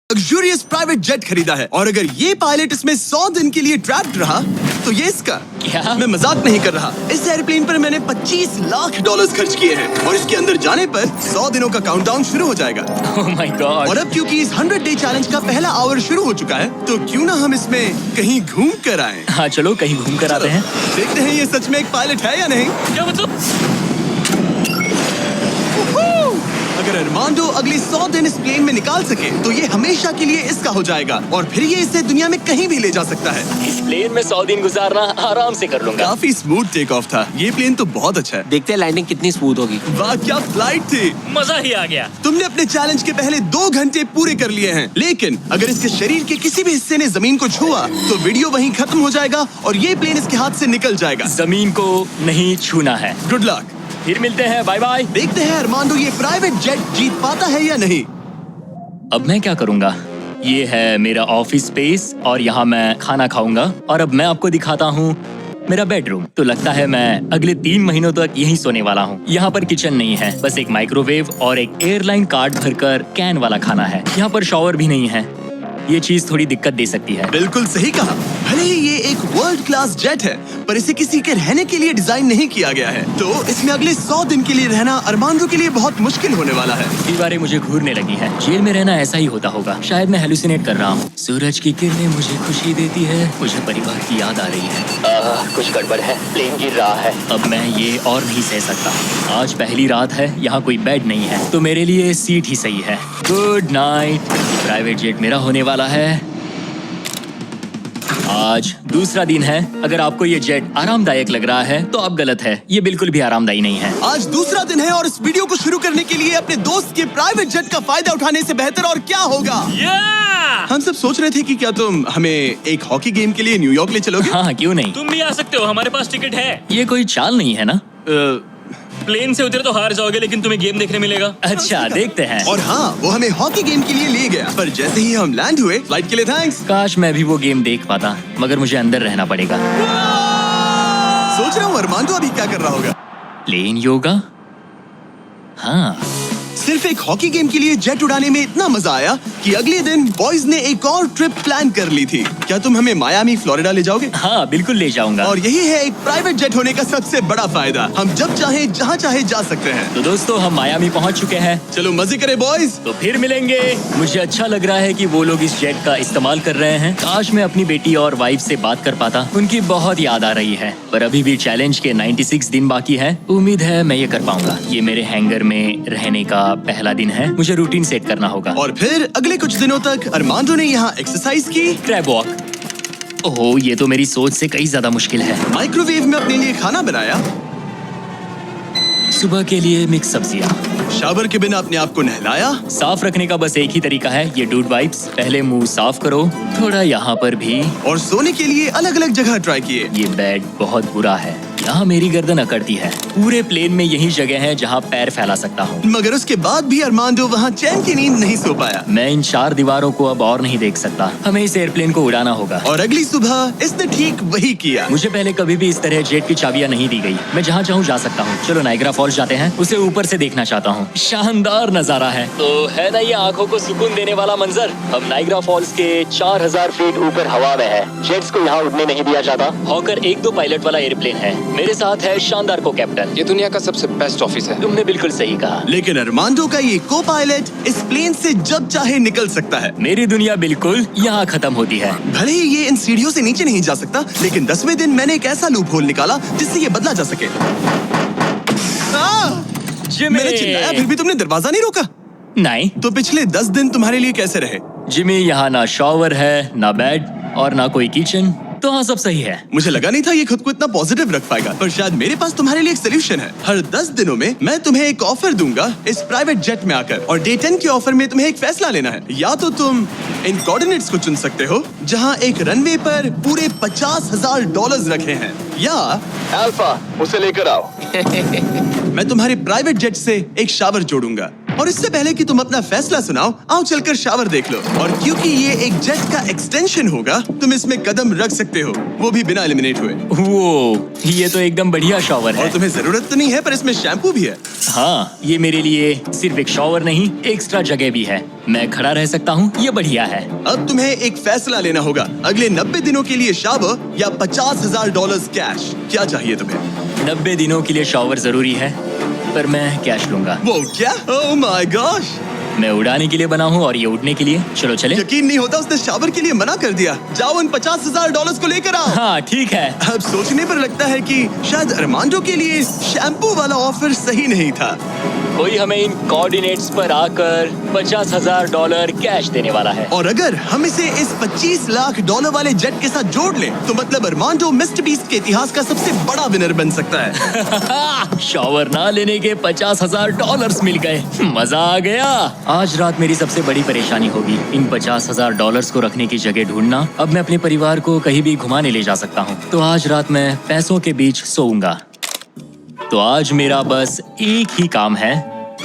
Luxurious private jet खरीदा है और अगर ये पायलट इसमें 100 दिन के लिए ट्रैप्ड रहा तो ये इसका। क्या? मैं मजाक नहीं कर रहा। इस एयरप्लेन पर मैंने $25 लाख खर्च किए हैं और इसके अंदर जाने पर 100 दिनों का काउंटडाउन शुरू हो जाएगा। Oh my God! और अब क्योंकि इस 100 डे चैलेंज का पहला आवर शुरू हो चुका है तो क्यों ना हम इसमें कहीं घूम कर आए। हाँ चलो कहीं घूम कर आते हैं। देखते हैं ये सच में एक पायलट है या नहीं। क्या मतलब? अगर अरमांडो अगले 100 दिन इस प्लेन में निकाल सके तो ये हमेशा के लिए इसका हो जाएगा और फिर ये इसे दुनिया में कहीं भी ले जा सकता है। इस प्लेन में 100 दिन गुजारना आराम से कर लूंगा। काफी स्मूथ टेक ऑफ था। ये प्लेन तो बहुत अच्छा है। देखते हैं लैंडिंग कितनी स्मूथ होगी। वाह क्या फ्लाइट थी। मजा ही आ गया। तुमने अपने चैलेंज के पहले 2 घंटे पूरे कर लिए हैं, लेकिन अगर इसके शरीर के किसी भी हिस्से ने जमीन को छुआ तो वीडियो वहीं खत्म हो जाएगा और ये प्लेन इसके हाथ से निकल जाएगा। जमीन को नहीं छूना है। Good luck. फिर मिलते हैं, बाय बाय। देखते हैं अरमांडो ये प्राइवेट जेट जीत पाता है या नहीं। अब मैं क्या करूंगा? ये है मेरा ऑफिस स्पेस और यहाँ मैं खाना खाऊंगा और अब मैं आपको दिखाता हूँ मेरा बेडरूम। तो लगता है मैं अगले 3 महीनों तक यहीं सोने वाला हूँ। यहाँ पर किचन नहीं है, बस एक माइक्रोवेव और एक एयरलाइन कार्ड भरकर कैन वाला खाना है। यहाँ पर शॉवर भी नहीं है। ये चीज थोड़ी दिक्कत दे सकती है। बिल्कुल सही कहा। भले ही ये एक वर्ल्ड क्लास जेट है पर इसे किसी के रहने के लिए डिजाइन नहीं किया गया है, तो इसमें अगले 100 दिन के लिए रहना अरमांडो के लिए बहुत मुश्किल होने वाला है। दीवारें मुझे घूरने लगी है। जेल में रहना ऐसा ही होता होगा। शायद मैं हेलुसिनेट कर रहा हूँ। सूरज की किरणें मुझे खुशी देती है। मुझे परिवार की याद आ रही है। कुछ गड़बड़ है। प्लेन गिर रहा है। अब मैं ये और नहीं सह सकता। आज पहली रात है, यहाँ कोई बेड नहीं है, तो मेरे लिए सीट ही सही है। Good night. प्राइवेट जेट मेरा होने वाला है। आज दूसरा दिन है। अगर आपको ये जेट आरामदायक लग रहा है तो आप गलत है। ये बिल्कुल भी आरामदायी नहीं है। आज दूसरा दिन है और इस वीडियो को शुरू करने के लिए अपने दोस्त के प्राइवेट जेट का फायदा उठाने से बेहतर और क्या होगा। हम सब सोच रहे थे कि क्या तुम हमें एक हॉकी गेम के लिए न्यूयॉर्क ले चलोगे। हाँ क्यों नहीं, तुम भी आ सकते हो, हमारे पास टिकट है। ये कोई चाल नहीं है ना। प्लेन से उतरे तो हार जाओगे लेकिन तुम्हें गेम देखने मिलेगा। अच्छा देखते हैं। और हाँ, वो हमें हॉकी गेम के लिए ले गया, पर जैसे ही हम लैंड हुए, फ्लाइट के लिए थैंक्स। काश मैं भी वो गेम देख पाता, मगर मुझे अंदर रहना पड़ेगा। सोच रहा हूँ अरमांडो अभी क्या कर रहा होगा। प्लेन योगा? हाँ। सिर्फ एक हॉकी गेम के लिए जेट उड़ाने में इतना मजा आया कि अगले दिन बॉयज ने एक और ट्रिप प्लान कर ली थी। क्या तुम हमें मायामी फ्लोरिडा ले जाओगे? हाँ बिल्कुल ले जाऊंगा। और यही है एक प्राइवेट जेट होने का सबसे बड़ा फायदा। हम जब चाहे जहाँ चाहे जा सकते हैं। तो दोस्तों हम मायामी पहुँच चुके हैं। चलो मजे करें बॉयज। तो फिर मिलेंगे। मुझे अच्छा लग रहा है कि वो लोग इस जेट का इस्तेमाल कर रहे हैं। काश मैं अपनी बेटी और वाइफ से बात कर पाता। उनकी बहुत याद आ रही है। पर अभी भी चैलेंज के 96 दिन बाकी है। उम्मीद है मैं ये कर पाऊंगा। ये मेरे हैंगर में रहने का पहला दिन है। मुझे रूटीन सेट करना होगा। और फिर अगले कुछ दिनों तक अरमांडो ने यहाँ एक्सरसाइज की। Crab walk. ओह ये तो मेरी सोच से कहीं ज्यादा मुश्किल है। माइक्रोवेव में अपने लिए खाना बनाया। सुबह के लिए मिक्स सब्जियाँ। शावर के बिना अपने आप को नहलाया। साफ रखने का बस एक ही तरीका है, ये डूड वाइप्स। पहले मुंह साफ करो, थोड़ा यहाँ पर भी। और सोने के लिए अलग अलग जगह ट्राई किए। ये बेड बहुत बुरा है, यहाँ मेरी गर्दन अकड़ती है। पूरे प्लेन में यही जगह है जहाँ पैर फैला सकता हूँ। मगर उसके बाद भी अरमांडो वहाँ चैन की नींद नहीं सो पाया। मैं इन 4 दीवारों को अब और नहीं देख सकता। हमें इस एयरप्लेन को उड़ाना होगा। और अगली सुबह इसने ठीक वही किया। मुझे पहले कभी भी इस तरह जेट की चाबियां नहीं दी गई। मैं जहाँ चाहूँ जा सकता हूँ। चलो नाइग्रा फॉल्स जाते हैं, उसे ऊपर से देखना चाहता हूँ। शानदार नजारा है। तो है ना ये आंखों को सुकून देने वाला मंजर। हम नाइग्रा फॉल्स के 4000 फीट ऊपर हवा में है। जेट्स को यहाँ उड़ने नहीं दिया जाता। हॉकर 1-2 पायलट वाला एयरप्लेन है। मेरे साथ है शानदार को कैप्टन। ये दुनिया का सबसे बेस्ट ऑफिस है। तुमने बिल्कुल सही कहा। लेकिन अरमांडो का ये को पायलट इस प्लेन से जब चाहे निकल सकता है। मेरी दुनिया बिल्कुल यहाँ खत्म होती है। भले ही ये इन सीढ़ियों से नीचे नहीं जा सकता, लेकिन 10वें दिन मैंने एक ऐसा लूप होल निकाला जिससे ये बदला जा सके। मैंने चिल्लाया फिर भी तुमने दरवाजा नहीं रोका। नहीं तो पिछले 10 दिन तुम्हारे लिए कैसे रहे? जिमी, यहाँ ना शॉवर है, ना बेड और ना कोई किचन। तो हाँ सब सही है। मुझे लगा नहीं था ये खुद को इतना पॉजिटिव रख पाएगा, पर शायद मेरे पास तुम्हारे लिए एक सोल्यूशन है। हर 10 दिनों में मैं तुम्हें एक ऑफर दूंगा इस प्राइवेट जेट में आकर, और डे 10 के ऑफर में तुम्हें एक फैसला लेना है। या तो तुम इन कोऑर्डिनेट्स को चुन सकते हो जहां एक रनवे पर पूरे $50,000 रखे हैं, या अल्फा उसे लेकर आओ। मैं तुम्हारे प्राइवेट जेट से एक शावर जोड़ूंगा। और इससे पहले कि तुम अपना फैसला सुनाओ, आओ चलकर शावर देख लो। और क्योंकि ये एक जेट का एक्सटेंशन होगा, तुम इसमें कदम रख सकते हो, वो भी बिना एलिमिनेट हुए। वो ये तो एकदम बढ़िया शॉवर और है। तुम्हें जरूरत तो नहीं है, पर इसमें शैम्पू भी है। हाँ, ये मेरे लिए सिर्फ एक शॉवर नहीं, एक्स्ट्रा जगह भी है। मैं खड़ा रह सकता हूँ, ये बढ़िया है। अब तुम्हें एक फैसला लेना होगा, अगले 90 दिनों के लिए शावर या $50,000 कैश। क्या चाहिए तुम्हें? 90 दिनों के लिए शॉवर जरूरी है, पर मैं कैश लूंगा। वो क्या? Oh my gosh! मैं उड़ाने के लिए बना हूँ और ये उड़ने के लिए। चलो चले। यकीन नहीं होता, उसने शावर के लिए मना कर दिया। जाओ उन $50,000 को लेकर आओ। हाँ ठीक है। अब सोचने पर लगता है कि शायद अरमांडो के लिए शैम्पू वाला ऑफर सही नहीं था। कोई हमें इन कोऑर्डिनेट्स पर आकर $50,000 कैश देने वाला है। और अगर हम इसे इस $25 लाख वाले जेट के साथ जोड़ लें, तो मतलब अरमांडो मिस्टर बीस्ट के इतिहास का सबसे बड़ा विनर बन सकता है। शॉवर ना लेने के $50,000 मिल गए। मजा आ गया। आज रात मेरी सबसे बड़ी परेशानी होगी इन $50,000 को रखने की जगह ढूंढना। अब मैं अपने परिवार को कहीं भी घुमाने ले जा सकता हूँ, तो आज रात मैं पैसों के बीच सोऊंगा। तो आज मेरा बस एक ही काम है,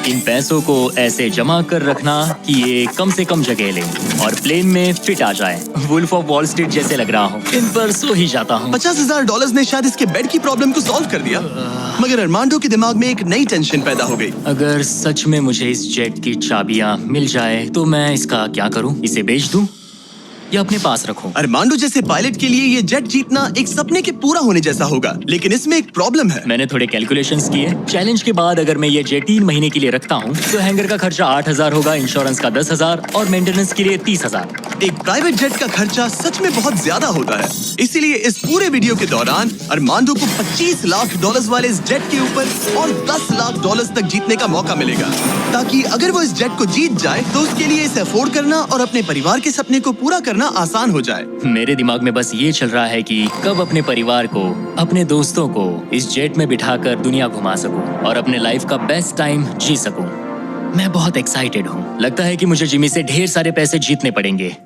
इन पैसों को ऐसे जमा कर रखना कि ये कम से कम जगह ले और प्लेन में फिट आ जाए। वुल्फ ऑफ वॉल स्ट्रीट जैसे लग रहा हूँ। इन पर सो ही जाता हूँ। $50,000 ने शायद इसके बेड की प्रॉब्लम को सॉल्व कर दिया, मगर अरमांडो के दिमाग में एक नई टेंशन पैदा हो गई। अगर सच में मुझे इस जेट की चाबियां मिल जाए तो मैं इसका क्या करूं? इसे बेच दूं या अपने पास रखूं? अरमांडो जैसे पायलट के लिए ये जेट जीतना एक सपने के पूरा होने जैसा होगा, लेकिन इसमें एक प्रॉब्लम है। मैंने थोड़े कैलकुलेशंस किए। चैलेंज के बाद अगर मैं ये जेट 3 महीने के लिए रखता हूँ तो हैंगर का खर्चा 8,000 होगा, इंश्योरेंस का 10,000 और मेंटेनेंस के लिए 30,000। एक प्राइवेट जेट का खर्चा सच में बहुत ज्यादा होता है, इसीलिए इस पूरे वीडियो के दौरान अरमांडो को $25 लाख वाले इस जेट के ऊपर और $10 लाख तक जीतने का मौका मिलेगा, ताकि अगर वो इस जेट को जीत जाए तो उसके लिए इसे अफोर्ड करना और अपने परिवार के सपने को पूरा करना आसान हो जाए। मेरे दिमाग में बस ये चल रहा है कि कब अपने परिवार को, अपने दोस्तों को इस जेट में बिठाकर दुनिया घुमा सकूं और अपने लाइफ का बेस्ट टाइम जी सकूं। मैं बहुत एक्साइटेड हूँ। लगता है कि मुझे जिमी से ढेर सारे पैसे जीतने पड़ेंगे।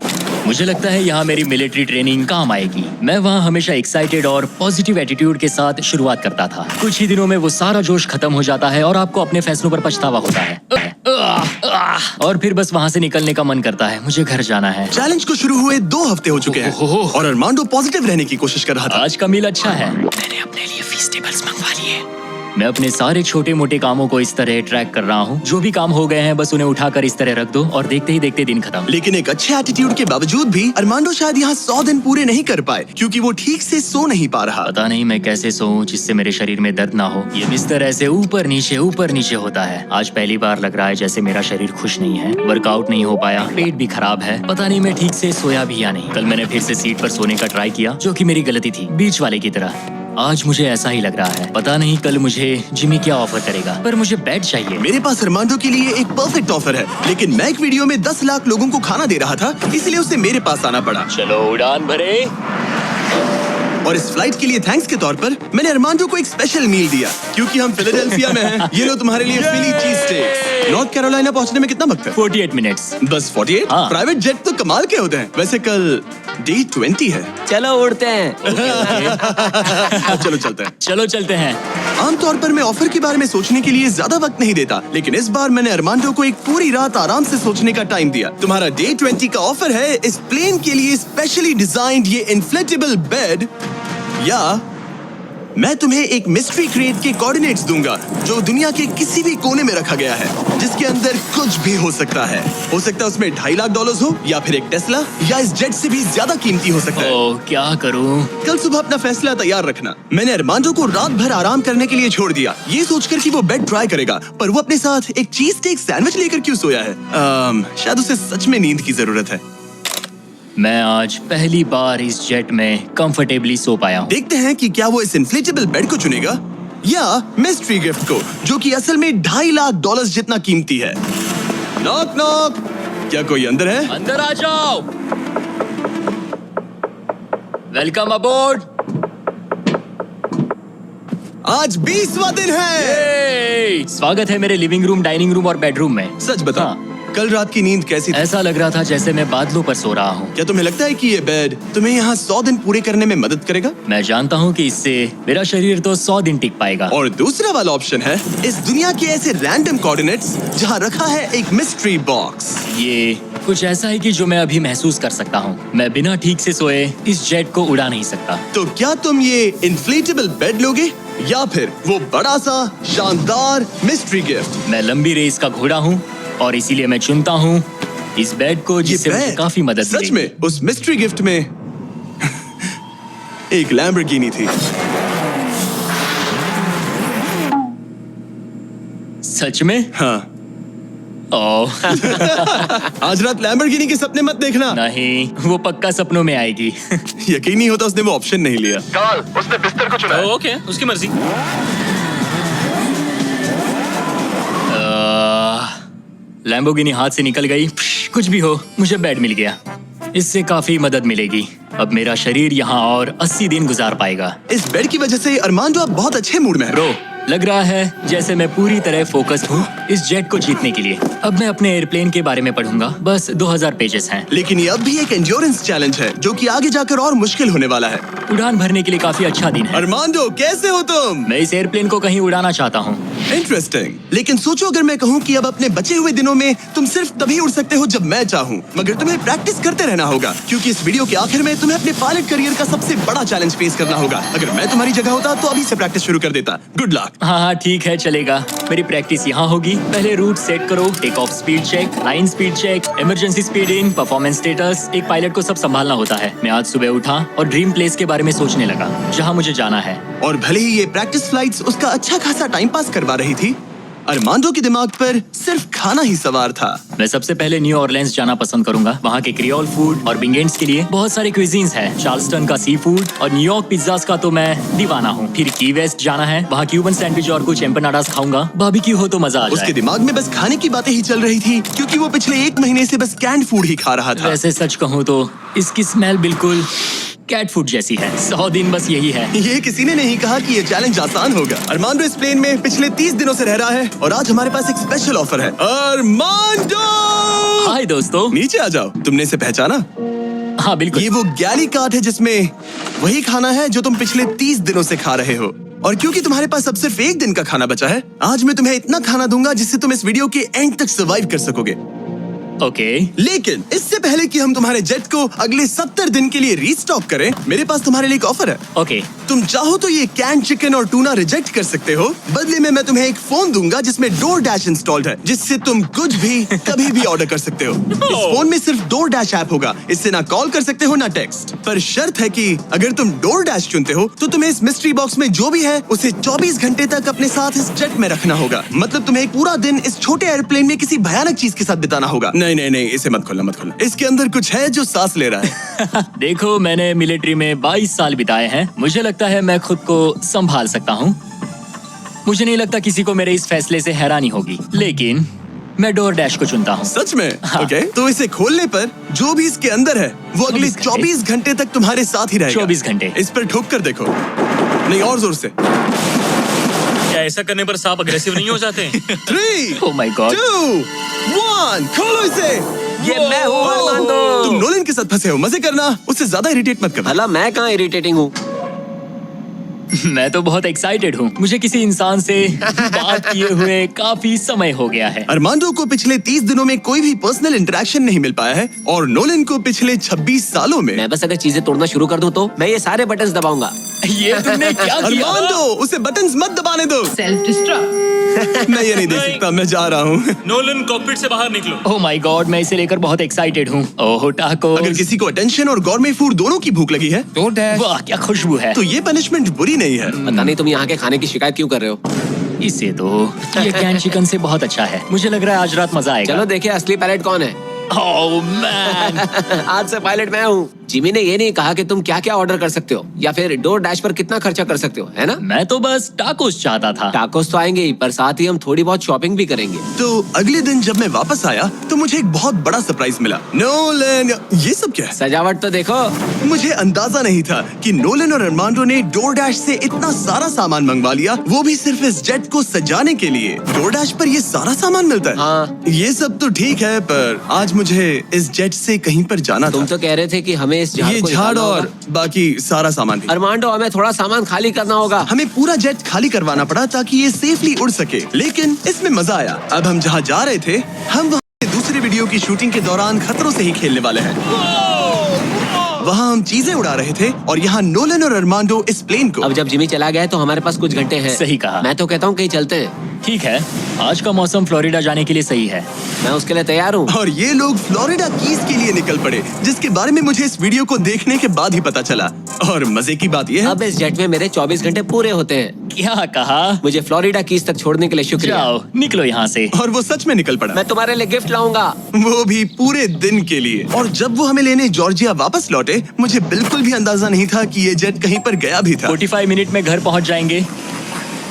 मुझे लगता है यहाँ मेरी मिलिट्री ट्रेनिंग काम आएगी। मैं वहाँ हमेशा एक्साइटेड और पॉजिटिव एटीट्यूड के साथ शुरुआत करता था। कुछ ही दिनों में वो सारा जोश खत्म हो जाता है और आपको अपने फैसलों पर पछतावा होता है और फिर बस वहाँ से निकलने का मन करता है। मुझे घर जाना है। चैलेंज को शुरू हुए 2 हफ्ते हो चुके हैं और अरमांडो पॉजिटिव रहने की कोशिश कर रहा था। आज का मील अच्छा है। मैंने अपने लिए फेस्टिवल्स मंगवा लिए। मैं अपने सारे छोटे मोटे कामों को इस तरह ट्रैक कर रहा हूँ। जो भी काम हो गए हैं बस उन्हें उठाकर इस तरह रख दो और देखते ही देखते दिन खत्म। लेकिन एक अच्छे एटीट्यूड के बावजूद भी अरमांडो शायद यहाँ 100 दिन पूरे नहीं कर पाए, क्योंकि वो ठीक से सो नहीं पा रहा। पता नहीं मैं कैसे सोऊं जिससे मेरे शरीर में दर्द ना हो। ये बिस्तर ऐसे ऊपर नीचे होता है। आज पहली बार लग रहा है जैसे मेरा शरीर खुश नहीं है। वर्कआउट नहीं हो पाया, पेट भी खराब है। पता नहीं मैं ठीक से सोया भी या नहीं। कल मैंने फिर से सीट पर सोने का ट्राई किया, जो कि मेरी गलती थी, बीच वाले की तरह। आज मुझे ऐसा ही लग रहा है। पता नहीं कल मुझे जिमी क्या ऑफर करेगा, पर मुझे बेड चाहिए। मेरे पास अरमांडो के लिए एक परफेक्ट ऑफर है, लेकिन मैं एक वीडियो में 10 लाख लोगों को खाना दे रहा था, इसलिए उसे मेरे पास आना पड़ा। चलो उड़ान भरे। और इस फ्लाइट के लिए थैंक्स के तौर पर मैंने अरमांडो को एक स्पेशल मील दिया, क्योंकि हम फिलाडेल्फिया में हैं। ये लो तुम्हारे लिए फिली चीज स्टेक्स। नॉर्थ कैरोलिना पहुंचने में कितना वक्त है? 48 मिनट्स। बस 48? हाँ। प्राइवेट जेट तो कमाल के होते हैं। वैसे कल डे 20 है। चलो उड़ते हैं। चलो चलते हैं। चलो चलते हैं। आमतौर पर मैं ऑफर के बारे में सोचने के लिए ज्यादा वक्त नहीं देता, लेकिन इस बार मैंने अरमांडो को एक पूरी रात आराम से सोचने का टाइम दिया। तुम्हारा डे 20 का ऑफर है इस प्लेन के लिए स्पेशली डिजाइन्ड ये इन्फ्लेटेबल बेड, या मैं तुम्हें एक मिस्ट्री क्रेट के कोऑर्डिनेट्स दूंगा जो दुनिया के किसी भी कोने में रखा गया है, जिसके अंदर कुछ भी हो सकता है। हो सकता है उसमें $2.5 लाख हो, या फिर एक टेस्ला, या इस जेट से भी ज्यादा कीमती हो सकता है। ओह, क्या करूं? कल सुबह अपना फैसला तैयार रखना। मैंने अरमांडो को रात भर आराम करने के लिए छोड़ दिया, ये सोचकर कि वो बेड ट्राई करेगा, पर वो अपने साथ एक चीज स्टेक सैंडविच लेकर क्यों सोया है? शायद उसे सच में नींद की जरूरत है। मैं आज पहली बार इस जेट में कंफर्टेबली सो पाया हूँ। देखते हैं कि क्या वो इस इन्फ्लेटेबल बेड को चुनेगा या मिस्ट्री गिफ्ट को, जो कि असल में $2.5 लाख जितना कीमती है। नॉक नॉक, क्या कोई अंदर है? अंदर आ जाओ। Welcome aboard. आज 20वां दिन है। स्वागत है मेरे लिविंग रूम, डाइनिंग रूम और बेडरूम में। सच बता, हाँ। कल रात की नींद कैसी थी? ऐसा लग रहा था जैसे मैं बादलों पर सो रहा हूँ। क्या तुम्हें लगता है कि ये बेड तुम्हें यहाँ 100 दिन पूरे करने में मदद करेगा? मैं जानता हूँ कि इससे मेरा शरीर तो 100 दिन टिक पाएगा। और दूसरा वाला ऑप्शन है इस दुनिया के ऐसे रैंडम कोऑर्डिनेट्स जहाँ रखा है एक मिस्ट्री बॉक्स। ये कुछ ऐसा है कि जो मैं अभी महसूस कर सकता हूँ। मैं बिना ठीक से सोए इस जेट को उड़ा नहीं सकता। तो क्या तुम ये इन्फ्लेटेबल बेड लोगे या फिर वो बड़ा सा शानदार मिस्ट्री गिफ्ट? मैं लंबी रेस का घोड़ा हूँ और इसीलिए मैं चुनता हूँ इस बेड को, जिससे मुझे काफी मदद सच मिलेगी। में उस मिस्ट्री गिफ्ट में एक लैम्बोर्गिनी थी। सच में? हाँ। ओह आज रात लैम्बोर्गिनी के सपने मत देखना। नहीं, वो पक्का सपनों में आएगी। यकीन नहीं होता उसने वो ऑप्शन नहीं लिया। कार्ल, उसने बिस्तर को चुना है। ओके, उसकी मर्जी। लैम्बोर्गिनी हाथ से निकल गई। कुछ भी हो, मुझे बेड मिल गया। इससे काफी मदद मिलेगी। अब मेरा शरीर यहाँ और 80 दिन गुजार पाएगा। इस बेड की वजह से अरमांडो आप बहुत अच्छे मूड में है। ब्रो, लग रहा है जैसे मैं पूरी तरह फोकस्ड हूँ इस जेट को जीतने के लिए। अब मैं अपने एयरप्लेन के बारे में पढ़ूंगा। बस 2000 पेजेस हैं। लेकिन ये अब भी एक एंड्योरेंस चैलेंज है जो कि आगे जाकर और मुश्किल होने वाला है। उड़ान भरने के लिए काफी अच्छा दिन है। अरमांडो, कैसे हो तुम? मैं इस एयरप्लेन को कहीं उड़ाना चाहता हूँ। इंटरेस्टिंग। लेकिन सोचो अगर मैं कहूँ कि अब अपने बचे हुए दिनों में तुम सिर्फ तभी उड़ सकते हो जब मैं चाहूँ, मगर तुम्हें प्रैक्टिस करते रहना होगा क्योंकि इस वीडियो के आखिर में तुम्हें अपने पायलट करियर का सबसे बड़ा चैलेंज फेस करना होगा। अगर मैं तुम्हारी जगह होता तो अभी से प्रैक्टिस शुरू कर देता। Good luck. हाँ, ठीक है, चलेगा। मेरी प्रैक्टिस यहाँ होगी। पहले रूट सेट करो, take off speed check, line speed check, emergency speed in, performance status. एक पायलट को सब संभालना होता है। मैं आज सुबह उठा और ड्रीम प्लेस के बारे में सोचने लगा जहाँ मुझे जाना है। और भले ही ये प्रैक्टिस फ्लाइट्स उसका अच्छा खासा टाइम पास करवा रही थी, अरमांडो के दिमाग पर सिर्फ खाना ही सवार था। मैं सबसे पहले न्यू ऑरलेंस जाना पसंद करूंगा। वहाँ के क्रियोल फूड और बिंगेंट्स के लिए बहुत सारे क्विजीन्स हैं। चार्ल्सटन का सी फूड और न्यूयॉर्क पिज्जास का तो मैं दीवाना हूँ। फिर की वेस्ट जाना है, वहाँ क्यूबन सैंडविच और कुछ एम्पनाडास खाऊंगा। बारबेक्यू हो तो मजा आ उसके जाए। दिमाग में बस खाने की बातें ही चल रही थी क्योंकि वो पिछले 1 महीने से बस कैंड फूड ही खा रहा था। वैसे सच कहूँ तो इसकी स्मेल बिल्कुल कैट फूड जैसी है। 100 दिन बस यही है। ये किसी ने नहीं कहा कि ये चैलेंज आसान होगा। अरमांडो इस प्लेन में पिछले 30 दिनों से रह रहा है और आज हमारे पास एक स्पेशल ऑफर है। अरमांडो, हाय दोस्तों। नीचे आ जाओ। तुमने इसे पहचाना? हाँ बिल्कुल। ये वो गैली कार्ड है जिसमें वही खाना है जो तुम पिछले 30 दिनों से खा रहे हो। और क्योंकि तुम्हारे पास अब सिर्फ 1 दिन का खाना बचा है, आज मैं तुम्हें इतना खाना दूंगा जिससे तुम इस वीडियो के एंड तक सर्वाइव कर सकोगे। ओके। लेकिन इससे पहले कि हम तुम्हारे जेट को अगले 70 दिन के लिए रीस्टॉक करें, मेरे पास तुम्हारे लिए एक ऑफर है। ओके। तुम चाहो तो ये कैन चिकन और टूना रिजेक्ट कर सकते हो। बदले में मैं तुम्हें एक फोन दूंगा जिसमें DoorDash इंस्टॉल्ड है, जिससे तुम कुछ भी कभी भी ऑर्डर कर सकते हो। इस फोन में सिर्फ DoorDash ऐप होगा। इससे ना कॉल कर सकते हो ना टेक्स्ट। पर शर्त है कि अगर तुम DoorDash चुनते हो तो तुम्हें इस मिस्ट्री बॉक्स में जो भी है उसे 24 घंटे तक अपने साथ इस जेट में रखना होगा। मतलब तुम्हें एक पूरा दिन इस छोटे एयरप्लेन में किसी भयानक चीज के साथ बिताना होगा। नहीं, इसे मत खोलना, मत खोलना। इसके अंदर कुछ है जो सांस ले रहा है। देखो, मैंने मिलिट्री में 22 साल बिताए हैं। मुझे लगता है मैं खुद को संभाल सकता हूँ। मुझे नहीं लगता किसी को मेरे इस फैसले से हैरानी होगी, लेकिन मैं DoorDash को चुनता हूँ। सच में? हाँ। ओके, तो इसे खोलने पर जो भी इसके अंदर है वो अगले 24 घंटे तक तुम्हारे साथ ही रहेगा। 24 घंटे। इस पर ठोक कर देखो। नहीं, और जोर से। क्या ऐसा करने पर सांप अग्रेसिव नहीं हो जाते? 3, Oh my God. 2, 1, खोलो इसे। ये मैं हूँ अरमांडो। तुम नोलन के साथ फंसे हो, मजे करना, उससे ज्यादा इरिटेट मत करना। भला मैं कहाँ इरिटेटिंग हूँ? मैं तो बहुत एक्साइटेड हूँ। मुझे किसी इंसान से बात किए हुए काफी समय हो गया है। अरमांडो को पिछले 30 दिनों में कोई भी पर्सनल इंटरेक्शन नहीं मिल पाया है और नोलन को पिछले 26 सालों में। मैं बस अगर चीजें तोड़ना शुरू कर दूं तो मैं ये सारे बटन्स दबाऊंगा। ये तुमने क्या किया? अरमांडो, उसे बटन्स मत दबाने दो। Self destruct. मैं ये नहीं देख सकता, मैं जा रहा हूँ। नोलन कॉकपिट से बाहर निकलो। ओह माय गॉड, मैं इसे लेकर बहुत एक्साइटेड हूँ। ओह टाको। अगर किसी को अटेंशन और गॉर्मे फूड दोनों की भूख लगी है वाह, क्या खुशबू है। तो ये पनिशमेंट बुरी नहीं है। पता नहीं तुम यहाँ के खाने की शिकायत क्यों कर रहे हो? इसे तो ये कैन चिकन से बहुत अच्छा है। मुझे लग रहा है आज रात मजा आएगा। चलो देखिए असली पायलट कौन है। Oh man. आज से पायलट मैं हूँ। जिमी ने ये नहीं कहा कि तुम क्या क्या ऑर्डर कर सकते हो या फिर डोर डैश पर कितना खर्चा कर सकते हो, है ना? मैं तो बस टाकोस चाहता था। टाकोस तो आएंगे ही, पर साथ ही हम थोड़ी बहुत शॉपिंग भी करेंगे। तो अगले दिन जब मैं वापस आया तो मुझे एक बहुत बड़ा सरप्राइज मिला। नोलन, ये सब क्या है? सजावट तो देखो। मुझे अंदाजा नहीं था कि नोलन और अरमांडो ने डोरडैश से इतना सारा सामान मंगवा लिया, वो भी सिर्फ इस जेट को सजाने के लिए। डोरडैश पर ये सारा सामान मिलता है? हाँ। ये सब तो ठीक है, पर आज मुझे इस जेट से कहीं पर जाना तुम था। तो कह रहे थे कि हमें इस झाड़ ये को झाड़ निकालना और होगा। बाकी सारा सामान भी। अरमांडो, हमें थोड़ा सामान खाली करना होगा। हमें पूरा जेट खाली करवाना पड़ा ताकि ये सेफली उड़ सके, लेकिन इसमें मजा आया। अब हम जहाँ जा रहे थे, हम वहाँ दूसरे वीडियो की शूटिंग के दौरान खतरों से ही खेलने वाले हैं। वहाँ हम चीजें उड़ा रहे थे और यहाँ नोलन और अरमांडो इस प्लेन को। अब जब जिमी चला गया है तो हमारे पास कुछ घंटे हैं। सही कहा। मैं तो कहता हूँ कहीं चलते हैं। ठीक है, आज का मौसम फ्लोरिडा जाने के लिए सही है। मैं उसके लिए तैयार हूँ। और ये लोग फ्लोरिडा कीज के लिए निकल पड़े, जिसके बारे में मुझे इस वीडियो को देखने के बाद ही पता चला। और मजे की बात ये है, अब इस जेट में मेरे 24 घंटे पूरे होते हैं। क्या कहा? मुझे फ्लोरिडा कीज तक छोड़ने के लिए शुक्रिया। जाओ, निकलो यहाँ से। और वो सच में निकल पड़ा, मैं तुम्हारे लिए गिफ्ट लाऊंगा। वो भी पूरे दिन के लिए। और जब वो हमें लेने जॉर्जिया वापस लौटे, मुझे बिल्कुल भी अंदाजा नहीं था कि ये जेट कहीं पर गया भी था। 45 मिनट में घर पहुँच जाएंगे।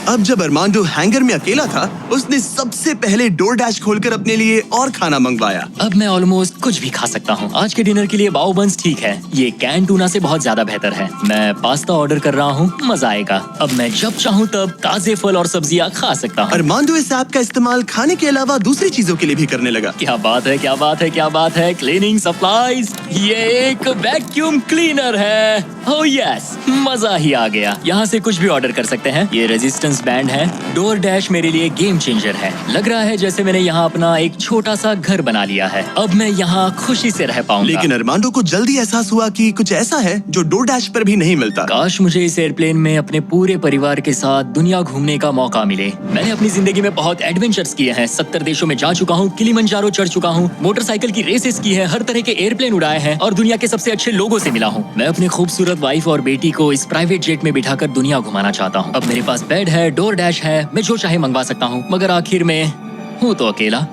अब जब अरमांडो हैंगर में अकेला था, उसने सबसे पहले डोरडैश खोलकर अपने लिए और खाना मंगवाया। अब मैं ऑलमोस्ट कुछ भी खा सकता हूँ। आज के डिनर के लिए बाओ बंस ठीक है, ये कैन टूना से बहुत ज्यादा बेहतर है। मैं पास्ता ऑर्डर कर रहा हूँ, मजा आएगा। अब मैं जब चाहूँ तब ताजे फल और सब्जियाँ खा सकता हूँ। अरमांडो इस ऐप का इस्तेमाल खाने के अलावा दूसरी चीजों के लिए भी करने लगा। क्या बात है, क्या बात है, क्या बात है। क्लीनिंग सप्लाईज, ये एक वैक्यूम क्लीनर है। ओह यस, मजा ही आ गया। यहाँ से कुछ भी ऑर्डर कर सकते हैं। ये रेजिस्टेंस बैंड है। डोर डैश मेरे लिए गेम चेंजर है। लग रहा है जैसे मैंने यहाँ अपना एक छोटा सा घर बना लिया है। अब मैं यहाँ खुशी से रह पाऊंगा। लेकिन अरमांडो को जल्दी एहसास हुआ कि कुछ ऐसा है जो डोरडैश पर भी नहीं मिलता। काश मुझे इस एयरप्लेन में अपने पूरे परिवार के साथ दुनिया घूमने का मौका मिले। मैंने अपनी जिंदगी में बहुत एडवेंचर्स किए हैं। 70 देशों में जा चुका हूँ, किलिमंजारो चढ़ चुका हूँ, मोटरसाइकिल की रेसेस की है, हर तरह के एयरप्लेन उड़ाए हैं और दुनिया के सबसे अच्छे लोगों से मिला हूँ। मैं अपनी खूबसूरत वाइफ और बेटी को इस प्राइवेट जेट में बिठाकर दुनिया घुमाना चाहता हूँ। अब मेरे पास बेड है, डोर डैश है, मैं जो चाहे मंगवा सकता हूँ। मगर आखिर में हूँ तो अकेला।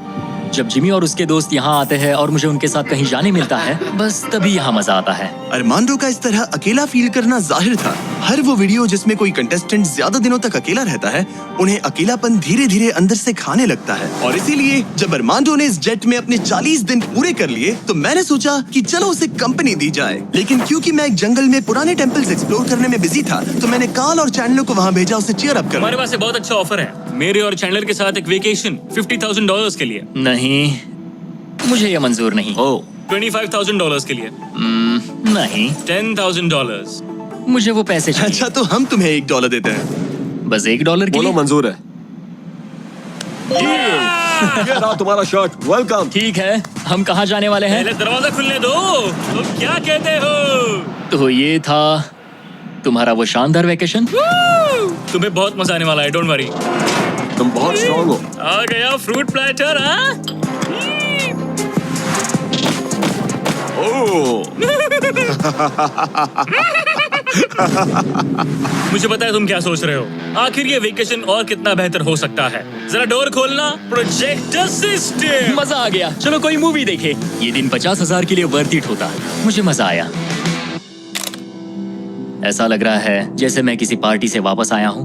जब जिमी और उसके दोस्त यहाँ आते हैं और मुझे उनके साथ कहीं जाने मिलता है, बस तभी यहाँ मजा आता है। अरमांडो का इस तरह अकेला फील करना जाहिर था। हर वो वीडियो जिसमें कोई कंटेस्टेंट ज्यादा दिनों तक अकेला रहता है, उन्हें अकेलापन धीरे धीरे अंदर से खाने लगता है। और इसीलिए जब अरमांडो ने इस जेट में अपने 40 दिन पूरे कर लिए, तो मैंने सोचा कि चलो उसे कंपनी दी जाए। लेकिन क्योंकि मैं एक जंगल में पुराने टेम्पल्स एक्सप्लोर करने में बिजी था, तो मैंने कार्ल और चैंडलर को वहाँ भेजा उसे चीयर अप हमारे करने। पास एक बहुत अच्छा ऑफर है मेरे और चैंडलर के साथ, एक वेकेशन $50,000 के लिए। नहीं, मुझे ये मंजूर नहीं। ओह, $25,000 के लिए। नहीं, $10,000। मुझे वो पैसे चाहिए। अच्छा, तो हम तुम्हें $1 देते हैं। बस $1 के बोलो लिए? मंजूर है। ये रहा तुम्हारा शर्ट, वेलकम। ठीक है, हम कहाँ जाने वाले हैं? पहले दरवाजा खुलने दो। तुम क्या कहते हो? तो ये था तुम्हारा वो शानदार वेकेशन। तुम्हें बहुत मजा आने वाला है, डोंट वरी। तुम बहुत स्ट्रॉन्ग हो। आ गया फ्रूट प्लेटर। हाँ, मुझे पता है तुम क्या सोच रहे हो। आखिर ये वेकेशन और कितना बेहतर हो सकता है। जरा डोर खोलना। Projector system. मजा आ गया, चलो कोई मूवी देखे। ये दिन 50,000 के लिए वर्थ इट होता। मुझे मजा आया। ऐसा लग रहा है जैसे मैं किसी पार्टी से वापस आया हूँ।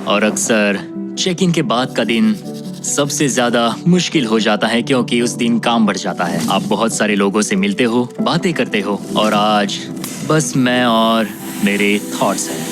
और अक्सर चेक इन के बाद का दिन सबसे ज्यादा मुश्किल हो जाता है, क्योंकि उस दिन काम बढ़ जाता है। आप बहुत सारे लोगों से मिलते हो, बातें करते हो, और आज बस मैं और मेरे थॉट्स हैं।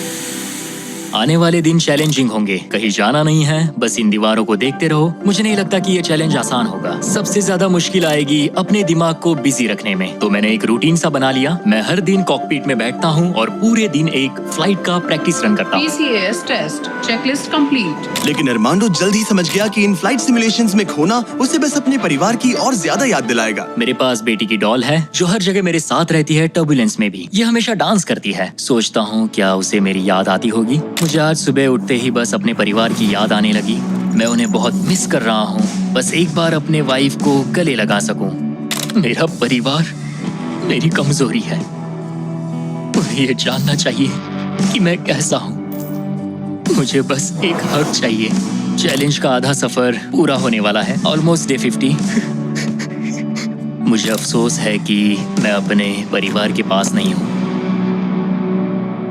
आने वाले दिन चैलेंजिंग होंगे। कहीं जाना नहीं है, बस इन दीवारों को देखते रहो। मुझे नहीं लगता कि ये चैलेंज आसान होगा। सबसे ज्यादा मुश्किल आएगी अपने दिमाग को बिजी रखने में। तो मैंने एक रूटीन सा बना लिया। मैं हर दिन कॉकपिट में बैठता हूँ और पूरे दिन एक फ्लाइट का प्रैक्टिस रन करता हूँ। PCAS test checklist complete. लेकिन अरमांडो जल्द ही समझ गया कि इन फ्लाइट सिमुलेशंस में खोना उसे बस अपने परिवार की और ज्यादा याद दिलाएगा। मेरे पास बेटी की डॉल है जो हर जगह मेरे साथ रहती है, टर्बुलेंस में भी। ये हमेशा डांस करती है। सोचता हूँ क्या उसे मेरी याद आती होगी। मुझे आज सुबह उठते ही बस अपने परिवार की याद आने लगी। मैं उन्हें बहुत मिस कर रहा हूँ। बस एक बार अपने वाइफ को गले लगा सकूं। मेरा परिवार मेरी कमजोरी है। उन्हें ये जानना चाहिए कि मैं कैसा हूँ। मुझे बस एक हक चाहिए। चैलेंज का आधा सफर पूरा होने वाला है। Almost day 50। मुझे अफसोस है कि मैं अपने परिवार के पास नहीं हूँ।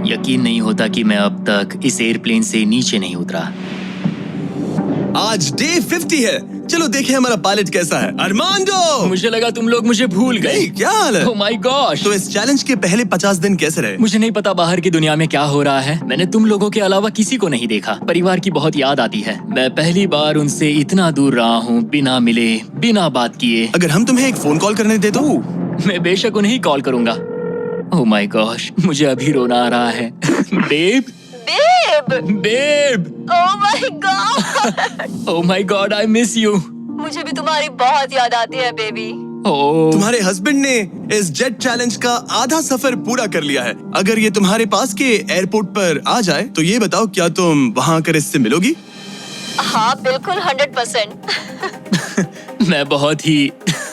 यकीन नहीं होता कि मैं अब तक इस एयरप्लेन से नीचे नहीं उतरा। आज डे 50 है। चलो देखें हमारा पायलट कैसा है। अरमांडो! मुझे लगा तुम लोग मुझे भूल गए। नहीं, क्या हाल है? Oh my gosh. तो इस चैलेंज के पहले 50 दिन कैसे रहे? मुझे नहीं पता बाहर की दुनिया में क्या हो रहा है। मैंने तुम लोगों के अलावा किसी को नहीं देखा। परिवार की बहुत याद आती है। मैं पहली बार उनसे इतना दूर रहा हूँ, बिना मिले, बिना बात किए। अगर हम तुम्हें एक फोन कॉल करने दे तो? मैं बेशक उन्हें कॉल करूंगा। ओह माय गॉश, मुझे अभी रोना आ रहा है। Babe, babe, oh my god, oh my god, I miss you. मुझे भी तुम्हारी बहुत याद आती है बेबी। ओह, तुम्हारे हस्बैंड ने इस जेट चैलेंज का आधा सफर पूरा कर लिया है। अगर ये तुम्हारे पास के एयरपोर्ट पर आ जाए तो ये बताओ, क्या तुम वहाँ आकर इससे मिलोगी? हाँ बिल्कुल 100%। मैं बहुत ही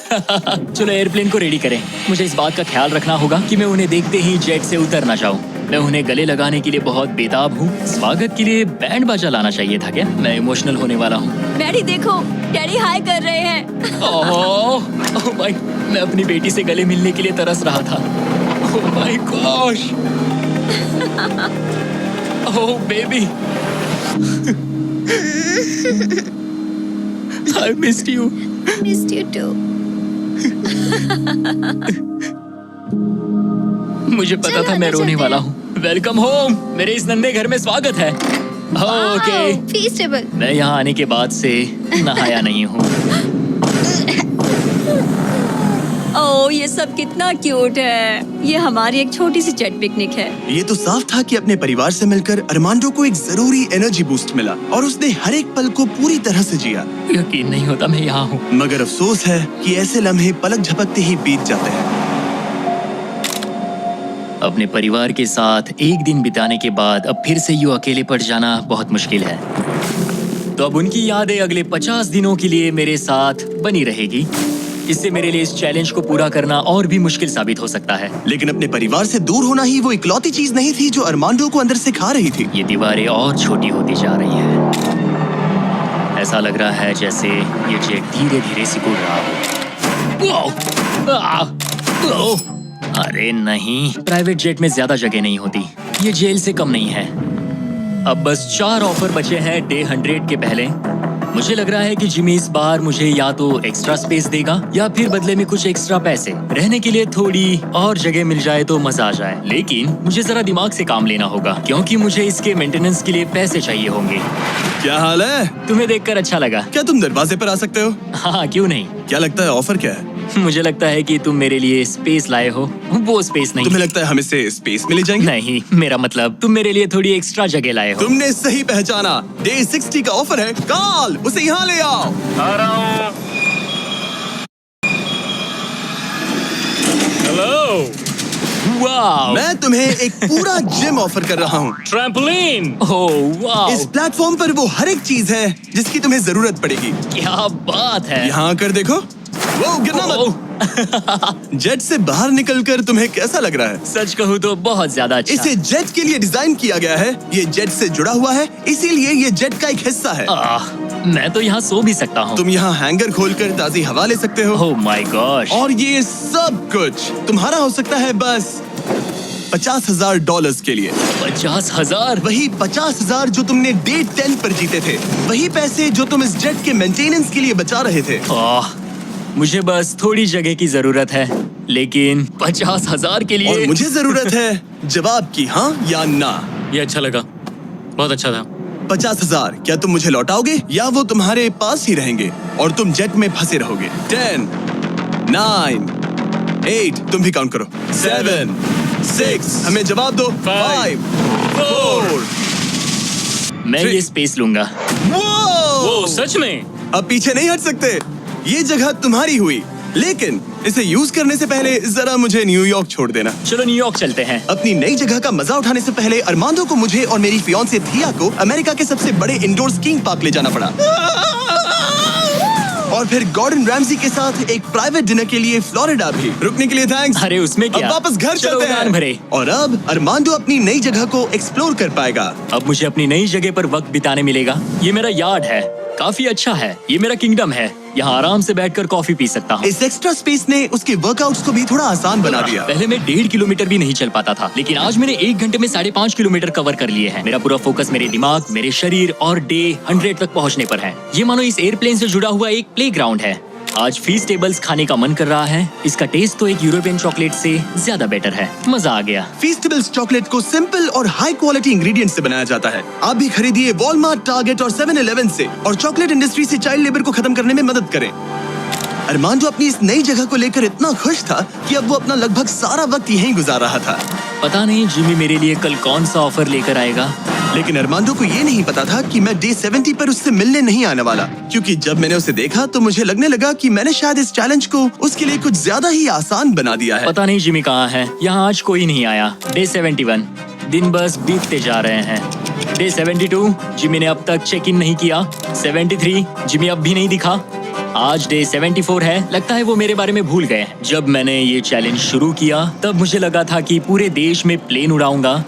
चलो एयरप्लेन को रेडी करें। मुझे इस बात का ख्याल रखना होगा कि मैं उन्हें देखते ही जेट से उतर ना जाऊं। मैं उन्हें गले लगाने के लिए बहुत बेताब हूँ। स्वागत के लिए बैंड बाजा लाना चाहिए था क्या? मैं इमोशनल होने वाला हूँ। डैडी देखो, डैडी हाय कर रहे हैं। ओह माय, मैं अपनी बेटी से गले मिलने के लिए तरस रहा था। Oh my gosh, oh baby, I missed you. Missed you too। मुझे पता था मैं रोने वाला हूँ। वेलकम होम, मेरे इस नन्हे घर में स्वागत है। ओके, फीस्टेबल। मैं यहाँ आने के बाद से नहाया नहीं हूँ। ओह ये सब कितना क्यूट है। ये हमारी एक छोटी सी जेट पिकनिक है। ये तो साफ था कि अपने परिवार से मिलकर अरमांडो को एक जरूरी एनर्जी बूस्ट मिला और उसने हर एक पल को पूरी तरह से जिया। यकीन नहीं होता मैं यहाँ हूँ। मगर अफसोस है कि ऐसे लम्हे पलक झपकते ही बीत जाते हैं। अपने परिवार के साथ एक दिन बिताने के बाद अब फिर से यूं अकेले पड़ जाना बहुत मुश्किल है। तो अब उनकी यादें अगले 50 दिनों के लिए मेरे साथ बनी रहेगी। इससे मेरे लिए इस चैलेंज को पूरा करना और भी मुश्किल साबित हो सकता है। लेकिन अपने परिवार से दूर होना ही वो इकलौती चीज नहीं थी जो अरमांडो को अंदर से खा रही थी। ये दीवारें और छोटी होती जा रही हैं। ऐसा लग रहा है जैसे ये जेट धीरे धीरे सिकुड़ रहा हो। अरे नहीं, प्राइवेट जेट में ज्यादा जगह नहीं होती। ये जेल से कम नहीं है। अब बस 4 ऑफर बचे हैं डे 100 के पहले। मुझे लग रहा है कि जिमी इस बार मुझे या तो एक्स्ट्रा स्पेस देगा या फिर बदले में कुछ एक्स्ट्रा पैसे। रहने के लिए थोड़ी और जगह मिल जाए तो मजा आ जाए। लेकिन मुझे जरा दिमाग से काम लेना होगा क्योंकि मुझे इसके मेंटेनेंस के लिए पैसे चाहिए होंगे। क्या हाल है? तुम्हें देखकर अच्छा लगा। क्या तुम दरवाजे पर आ सकते हो? हाँ, क्यों नहीं। क्या लगता है ऑफर क्या है? मुझे लगता है कि तुम मेरे लिए स्पेस लाए हो। वो स्पेस नहीं। तुम्हें लगता है हम इससे स्पेस में ले जाएंगे? नहीं, मेरा मतलब तुम मेरे लिए थोड़ी एक्स्ट्रा जगह लाए हो। तुमने सही पहचाना। डे 60 का ऑफर है। कॉल उसे यहाँ ले आओ। आ रहा हूँ। हेलो, वाओ, मैं तुम्हें एक पूरा जिम ऑफर कर रहा हूँ। ट्रैम्पोलिन। ओह वाओ, इस प्लेटफॉर्म पर वो हर एक चीज है जिसकी तुम्हें जरूरत पड़ेगी। क्या बात है। यहाँ आकर देखो। वो गिरना मत। जेट से बाहर निकलकर तुम्हें कैसा लग रहा है? सच कहूँ तो बहुत ज्यादा अच्छा। इसे जेट के लिए डिजाइन किया गया है। ये जेट से जुड़ा हुआ है, इसीलिए ये जेट का एक हिस्सा है। मैं तो यहाँ सो भी सकता हूँ। तुम यहाँ हैंगर खोलकर ताज़ी हवा ले सकते हो। Oh my gosh. और ये सब कुछ तुम्हारा हो सकता है बस $50,000 के लिए। 50,000? वही 50,000 जो तुमने डे 10 पर जीते थे। वही पैसे जो तुम इस जेट के मेंटेनेंस के लिए बचा रहे थे। मुझे बस थोड़ी जगह की जरूरत है, लेकिन 50,000 के लिए। और मुझे जरूरत है जवाब की, हाँ या ना। ये अच्छा लगा, बहुत अच्छा था। 50,000 क्या तुम मुझे लौटाओगे या वो तुम्हारे पास ही रहेंगे और तुम जेट में फंसे रहोगे? 10, 9, 8, तुम भी काउंट करो। 7, 6, हमें जवाब दो। 5, 4। मैं ये स्पेस लूंगा। वो सच में? अब पीछे नहीं हट सकते। ये जगह तुम्हारी हुई, लेकिन इसे यूज करने से पहले जरा मुझे न्यूयॉर्क छोड़ देना। चलो न्यूयॉर्क चलते हैं। अपनी नई जगह का मजा उठाने से पहले अरमांडो को मुझे और मेरी फियांसे थिया को अमेरिका के सबसे बड़े इंडोर स्कीइंग पार्क ले जाना पड़ा। और फिर गॉर्डन रैमजी के साथ एक प्राइवेट डिनर के लिए फ्लोरिडा भी। रुकने के लिए थैंक्स। अरे उसमें क्या? अब वापस घर चलो चलते उड़ान हैं। भरे। और अब अरमांडो अपनी नई जगह को एक्सप्लोर कर पाएगा। अब मुझे अपनी नई जगह पर वक्त बिताने मिलेगा। ये मेरा यार्ड है काफी अच्छा है, ये मेरा किंगडम है। यहाँ आराम से बैठकर कॉफी पी सकता हूँ। इस एक्स्ट्रा स्पेस ने उसके वर्कआउट्स को भी थोड़ा आसान बना दिया। पहले मैं 1.5 किलोमीटर भी नहीं चल पाता था, लेकिन आज मैंने 1 घंटे में 5.5 किलोमीटर कवर कर लिए हैं। मेरा पूरा फोकस मेरे दिमाग, मेरे शरीर और डे 100 तक पहुँचने पर है। ये मानो इस एयरप्लेन से जुड़ा हुआ एक प्लेग्राउंड है। आज फीस्टेबल्स खाने का मन कर रहा है। इसका टेस्ट तो एक यूरोपियन चॉकलेट से ज्यादा बेटर है। मजा आ गया। फीस्टेबल्स चॉकलेट को सिंपल और हाई क्वालिटी इंग्रेडिएंट से बनाया जाता है। आप भी खरीदिए वॉलमार्ट, टारगेट और 7-Eleven से और चॉकलेट इंडस्ट्री से चाइल्ड लेबर को खत्म करने में मदद करें। अरमांडो अपनी इस नई जगह को लेकर इतना खुश था कि अब वो अपना लगभग सारा वक्त यहीं गुजार रहा था। पता नहीं जिमी मेरे लिए कल कौन सा ऑफर लेकर आएगा। लेकिन अरमांडो को ये नहीं पता था कि मैं डे 70 पर उससे मिलने नहीं आने वाला, क्योंकि जब मैंने उसे देखा तो मुझे लगने लगा कि मैंने शायद इस चैलेंज को उसके लिए कुछ ज्यादा ही आसान बना दिया है। पता नहीं जिमी कहाँ है। यहाँ आज कोई नहीं आया। डे 71 दिन बस बीतते जा रहे हैं। डे 72 जिमी ने अब तक चेक इन नहीं किया। 73 जिमी अब भी नहीं दिखा। आज डे 74 है। लगता है वो मेरे बारे में भूल गए। जब मैंने ये चैलेंज शुरू किया तब मुझे लगा था कि पूरे देश में प्लेन उड़ाऊंगा,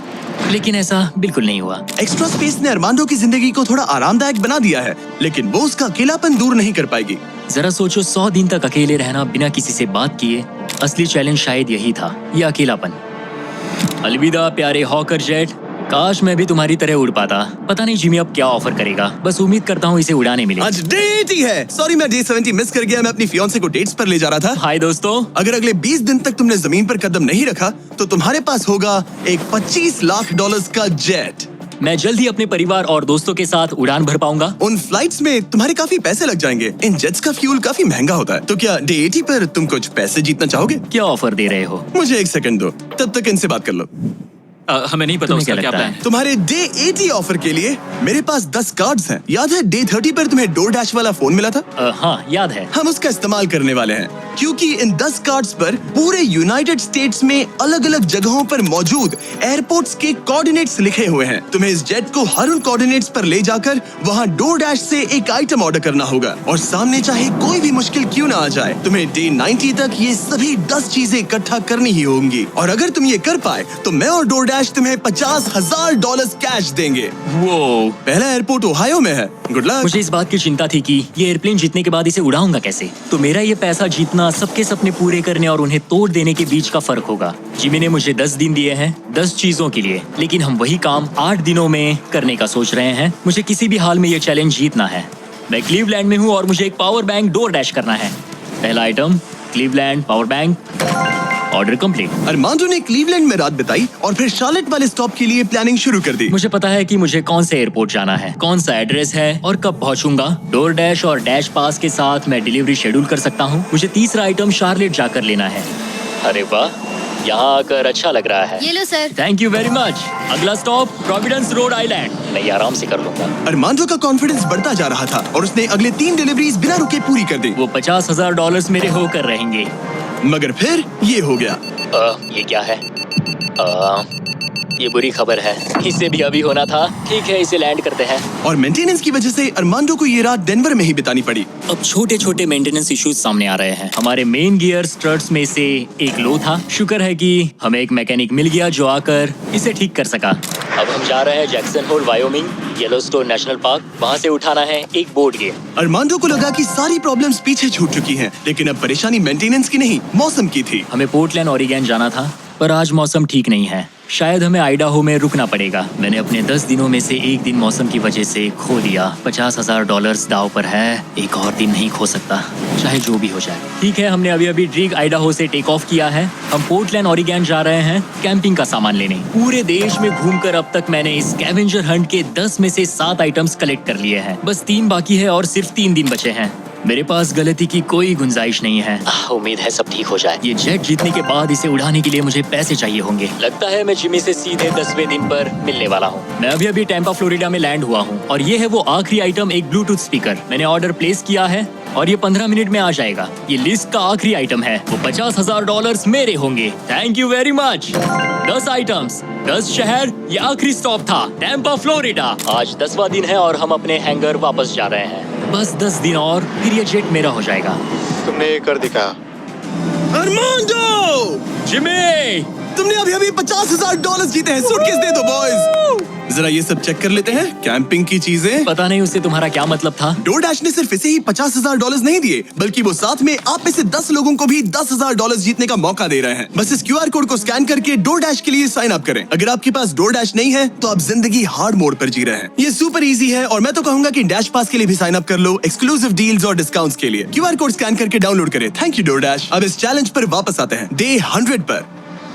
लेकिन ऐसा बिल्कुल नहीं हुआ। एक्स्ट्रा स्पेस ने अरमांडो की जिंदगी को थोड़ा आरामदायक बना दिया है, लेकिन वो उसका अकेलापन दूर नहीं कर पाएगी। जरा सोचो, 100 दिन तक अकेले रहना बिना किसी से बात किए। असली चैलेंज शायद यही था, ये अकेलापन। अलविदा प्यारे हॉकर जेट, काश मैं भी तुम्हारी तरह उड़ पाता। पता नहीं जिमी अब क्या ऑफर करेगा। बस उम्मीद करता हूँ इसे उड़ाने मिले। आज डे 80 है। सॉरी मैं डे 70 मिस कर गया। मैं अपनी फियांसे को डेट्स पर ले जा रहा था। हाय दोस्तों। अगर अगले 20 दिन तक तुमने जमीन पर कदम नहीं रखा तो तुम्हारे पास होगा एक $25 लाख का जेट। मैं जल्द ही अपने परिवार और दोस्तों के साथ उड़ान भर पाऊंगा। उन फ्लाइट्स में तुम्हारे काफी पैसे लग जाएंगे। इन जेट्स का फ्यूल काफी महंगा होता है। तो क्या डे 80 पर तुम कुछ पैसे जीतना चाहोगे? क्या ऑफर दे रहे हो? मुझे 1 सेकंड दो, तब तक इनसे बात कर लो। हमें नहीं पता तुम्हें उसका क्या क्या लगता प्लान है? है। तुम्हारे डे 80 ऑफर के लिए मेरे पास 10 कार्ड्स हैं। याद है डे 30 पर तुम्हें DoorDash वाला फोन मिला था? हाँ याद है। हम उसका इस्तेमाल करने वाले हैं, क्योंकि इन 10 कार्ड्स पर पूरे यूनाइटेड स्टेट्स में अलग अलग जगहों पर मौजूद एयरपोर्ट्स के कोऑर्डिनेट्स लिखे हुए हैं। तुम्हें इस जेट को हर उन कोऑर्डिनेट्स पर ले जाकर वहाँ DoorDash से एक आइटम ऑर्डर करना होगा, और सामने चाहे कोई भी मुश्किल क्यों ना आ जाए, तुम्हें डे 90 तक ये सभी 10 चीजें इकट्ठा करनी ही होंगी। और अगर तुम ये कर पाए तो मैं और DoorDash तुम्हें $50,000 कैश देंगे। वो पहला एयरपोर्ट ओहायो में है। Good luck. मुझे इस बात की चिंता थी कि ये एयरप्लेन जीतने के बाद इसे उड़ाऊंगा कैसे। तो मेरा ये पैसा जीतना सबके सपने पूरे करने और उन्हें तोड़ देने के बीच का फर्क होगा। जिमी ने मुझे 10 दिन दिए हैं 10 चीजों के लिए, लेकिन हम वही काम 8 दिनों में करने का सोच रहे हैं। मुझे किसी भी हाल में ये चैलेंज जीतना है। मैं क्लीवलैंड में हूँ और मुझे एक पावर बैंक DoorDash करना है। पहला item Cleveland power bank. Order complete. Armando ने क्लीवलैंड में रात बिताई और फिर शार्लेट वाले स्टॉप के लिए प्लानिंग शुरू कर दी। मुझे पता है कि मुझे कौन से एयरपोर्ट जाना है, कौन सा एड्रेस है और कब पहुंचूंगा। DoorDash और डैश पास के साथ मैं डिलीवरी शेड्यूल कर सकता हूं। मुझे तीसरा आइटम शार्लेट जाकर लेना है। अरे वाह, यहाँ आकर अच्छा लग रहा है। ये लो sir. Thank you very much. अगला स्टॉप प्रोविडेंस रोड आइलैंड। मैं ये आराम से कर लूंगा। अरमांडो का कॉन्फिडेंस बढ़ता जा रहा था और उसने अगले 3 डिलीवरीज बिना रुके पूरी कर दी। वो $50,000 मेरे होकर रहेंगे। मगर फिर ये हो गया। ये क्या है? ये बुरी खबर है। इसे भी अभी होना था। ठीक है, इसे लैंड करते हैं। और मेंटेनेंस की वजह से अरमांडो को ये रात डेनवर में ही बितानी पड़ी। अब छोटे छोटे मेंटेनेंस इश्यूज सामने आ रहे हैं। हमारे मेन गियर स्ट्रट्स में से एक लो था। शुक्र है कि हमें एक मैकेनिक मिल गया जो आकर इसे ठीक कर सका। अब हम जा रहे हैं Jackson Hole Wyoming, Yellowstone national park. वहाँ से उठाना है एक बोर्ड गेम। अरमांडो को लगा कि सारी प्रॉब्लम्स पीछे छूट चुकी हैं, लेकिन अब परेशानी मेंटेनेंस की नहीं, मौसम की थी। हमें पोर्टलैंड ओरिगन जाना था, पर आज मौसम ठीक नहीं है। शायद हमें आइडाहो में रुकना पड़ेगा। मैंने अपने 10 दिनों में से एक दिन मौसम की वजह से खो दिया। $50,000 दाव पर है। एक और दिन नहीं खो सकता, चाहे जो भी हो जाए। ठीक है, हमने अभी अभी ड्रीग आइडाहो से टेक ऑफ किया है। हम पोर्टलैंड ओरिगन जा रहे हैं कैंपिंग का सामान लेने। पूरे देश में घूमकर अब तक मैंने इस स्कैवेंजर हंट के 10 में से 7 आइटम्स कलेक्ट कर लिए हैं। बस 3 बाकी है और सिर्फ 3 दिन बचे हैं। मेरे पास गलती की कोई गुंजाइश नहीं है। उम्मीद है सब ठीक हो जाए। ये जेट जीतने के बाद इसे उड़ाने के लिए मुझे पैसे चाहिए होंगे। लगता है मैं जिमी से सीधे 10वें दिन पर मिलने वाला हूँ। मैं अभी अभी टैंपा फ्लोरिडा में लैंड हुआ हूँ और ये है वो आखिरी आइटम, एक ब्लूटूथ स्पीकर। मैंने ऑर्डर प्लेस किया है और ये 15 मिनट में आ जाएगा। ये लिस्ट का आखिरी आइटम है। वो $50,000 मेरे होंगे। Thank you very much. 10 items, 10 शहर, ये आखिरी स्टॉप था टैंपा फ्लोरिडा। आज 10वां दिन है और हम अपने हैंगर वापस जा रहे हैं। बस 10 दिन और फिर ये जेट मेरा हो जाएगा। तुमने ये कर दिखा। अरमांडो! जिमी! तुमने अभी अभी $50,000 जीते हैं। सूटकेस दे दो बॉयज। जरा ये सब चेक कर लेते हैं, कैंपिंग की चीजें। पता नहीं उससे तुम्हारा क्या मतलब था। डोरडैश ने सिर्फ इसे ही $50,000 नहीं दिए, बल्कि वो साथ में आप में से 10 लोगों को भी $10,000 जीतने का मौका दे रहे हैं। बस इस QR कोड को स्कैन करके डोरडैश के लिए साइन अप करें। अगर आपके पास डोरडैश नहीं है तो आप जिंदगी हार्ड मोड पर जी रहे हैं। ये सुपर इजी है और मैं तो कहूंगा कि डैश पास के लिए भी साइन अप कर लो, एक्सक्लूसिव डील्स और डिस्काउंट्स के लिए। QR कोड स्कैन करके डाउनलोड करें। Thank you DoorDash. अब इस चैलेंज पर वापस आते हैं, डे 100 पर।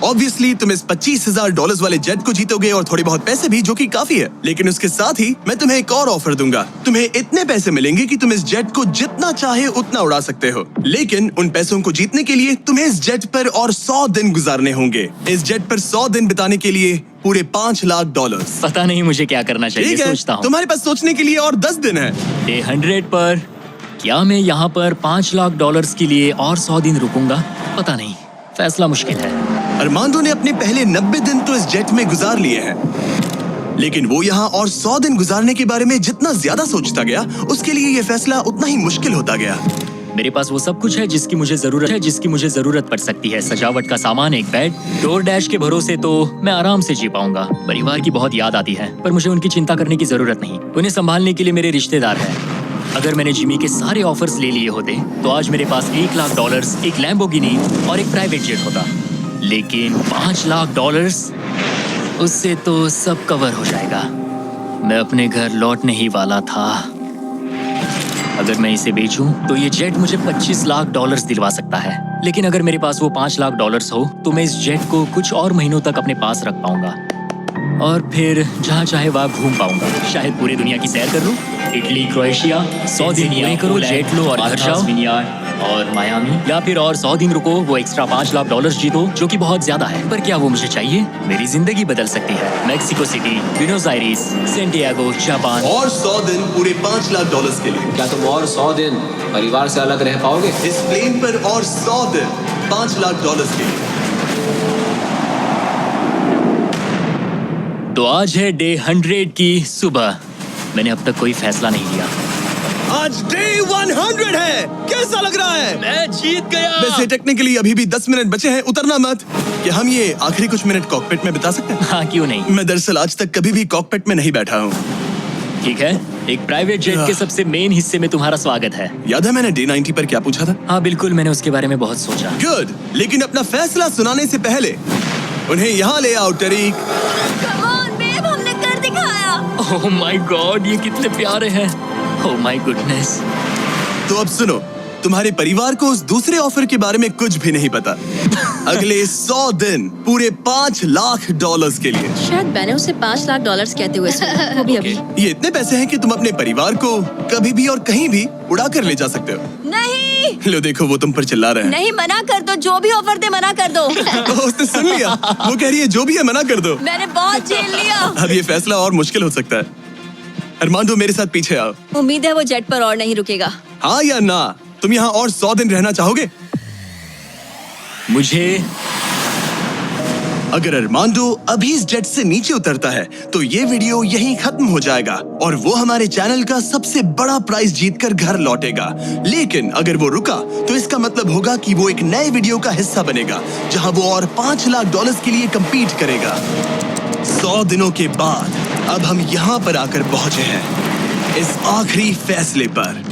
ऑब्वियसली तुम इस $25,000 वाले जेट को जीतोगे और थोड़े बहुत पैसे भी, जो कि काफी है। लेकिन उसके साथ ही मैं तुम्हें एक और ऑफर दूंगा। तुम्हें इतने पैसे मिलेंगे कि तुम इस जेट को जितना चाहे उतना उड़ा सकते हो। लेकिन उन पैसों को जीतने के लिए तुम्हें इस जेट पर और 100 दिन गुजारने होंगे। इस जेट पर 100 दिन बिताने के लिए पूरे $5 लाख। पता नहीं मुझे क्या करना चाहिए, ठीक है, सोचता हूँ। तुम्हारे पास सोचने के लिए और 10 दिन है। डे 100 पर क्या मैं यहाँ पर $5 लाख के लिए और 100 दिन रुकूंगा? पता नहीं, फैसला मुश्किल है। अरमांडो ने अपने पहले 90 दिन तो इस जेट में गुजार लिए हैं, लेकिन वो यहाँ और 100 दिन गुजारने के बारे में जितना ज्यादा सोचता गया, उसके लिए ये फैसला उतना ही मुश्किल होता गया। मेरे पास वो सब कुछ है जिसकी मुझे जरूरत पड़ सकती है। सजावट का सामान, एक बेड। डोरडैश के भरोसे तो मैं आराम से जी पाऊंगा। परिवार की बहुत याद आती है, पर मुझे उनकी चिंता करने की जरूरत नहीं। उन्हें संभालने के लिए मेरे रिश्तेदार हैं। अगर मैंने जिमी के सारे ऑफर्स ले लिए होते तो आज मेरे पास $1 लाख, एक लैम्बोर्गिनी और एक प्राइवेट जेट होता। लेकिन $5 लाख, उससे तो सब कवर हो जाएगा। मैं अपने घर लौटने ही वाला था। अगर मैं इसे बेचूं तो ये जेट मुझे $25 लाख दिलवा सकता है। लेकिन अगर मेरे पास वो $5 लाख हो तो मैं इस जेट को कुछ और महीनों तक अपने पास रख पाऊंगा और फिर जहाँ चाहे वहाँ घूम पाऊंगा। शायद पूरी दुनिया की सैर कर लूं। इटली, क्रोएशिया, 100 दिन यहीं करो, जेट लो और घर जाओ। और मायामी, या फिर और 100 दिन रुको, वो एक्स्ट्रा $5 लाख जीतो, जो कि बहुत ज्यादा है। पर क्या वो मुझे चाहिए? मेरी जिंदगी बदल सकती है। Mexico city, Buenos iris, Santiago, Japan. और 100 दिन पूरे $5 लाख के लिए। क्या तुम और 100 दिन परिवार से अलग रह पाओगे? इस प्लेन पर और 100 दिन $5 लाख के लिए। तो आज है डे 100 की सुबह। मैंने अब तक कोई फैसला नहीं लिया। आज डे 100 है। कैसा लग रहा है? मैं जीत गया। वैसे टेक्निकली अभी भी 10 मिनट बचे हैं, उतरना मत। क्या हम ये आखिरी कुछ मिनट कॉकपिट में बिता सकते हैं? हाँ, क्यों नहीं। मैं दरअसल आज तक कभी भी कॉकपिट में नहीं बैठा हूँ। ठीक है, एक प्राइवेट जेट के सबसे मेन हिस्से में तुम्हारा स्वागत है। याद है मैंने डे 90 पर क्या पूछा था? हाँ बिल्कुल, मैंने उसके बारे में बहुत सोचा। गुड, लेकिन अपना फैसला सुनाने से पहले उन्हें यहाँ ले आओ टरीक। Come on, babe, हमने कर दिखाया। ओह माय गॉड, ये कितने प्यारे हैं। Oh my goodness. तो अब सुनो, तुम्हारे परिवार को उस दूसरे ऑफर के बारे में कुछ भी नहीं पता। अगले 100 दिन पूरे $5 लाख के लिए। शायद मैंने उसे $5 लाख कहते हुए सुना, वो भी अभी। ये इतने पैसे हैं कि तुम अपने परिवार को कभी भी और कहीं भी उड़ा कर ले जा सकते हो। नहीं लो देखो, वो तुम पर चिल्ला रहे हैं। नहीं, मना कर दो। जो भी ऑफर दे मना कर दो। उसने सुन लिया। वो कह रही है जो भी है मना कर दो। मैंने बहुत झेल लिया। अब ये फैसला और मुश्किल हो सकता है। अरमांडो, मेरे साथ पीछे आओ। उम्मीद है वो जेट पर और नहीं रुकेगा। हाँ या ना? तुम यहाँ और 100 दिन रहना चाहोगे? मुझे अगर अरमांडो अभी इस जेट से नीचे उतरता है तो ये वीडियो यहीं खत्म हो जाएगा और वो हमारे चैनल का सबसे बड़ा प्राइज जीतकर घर लौटेगा। लेकिन अगर वो रुका तो इसका मतलब होगा कि वो एक नए वीडियो का हिस्सा बनेगा जहां वो और $5 लाख के लिए compete करेगा। 100 दिनों के बाद अब हम यहाँ पर आकर पहुंचे हैं, इस आखिरी फैसले पर।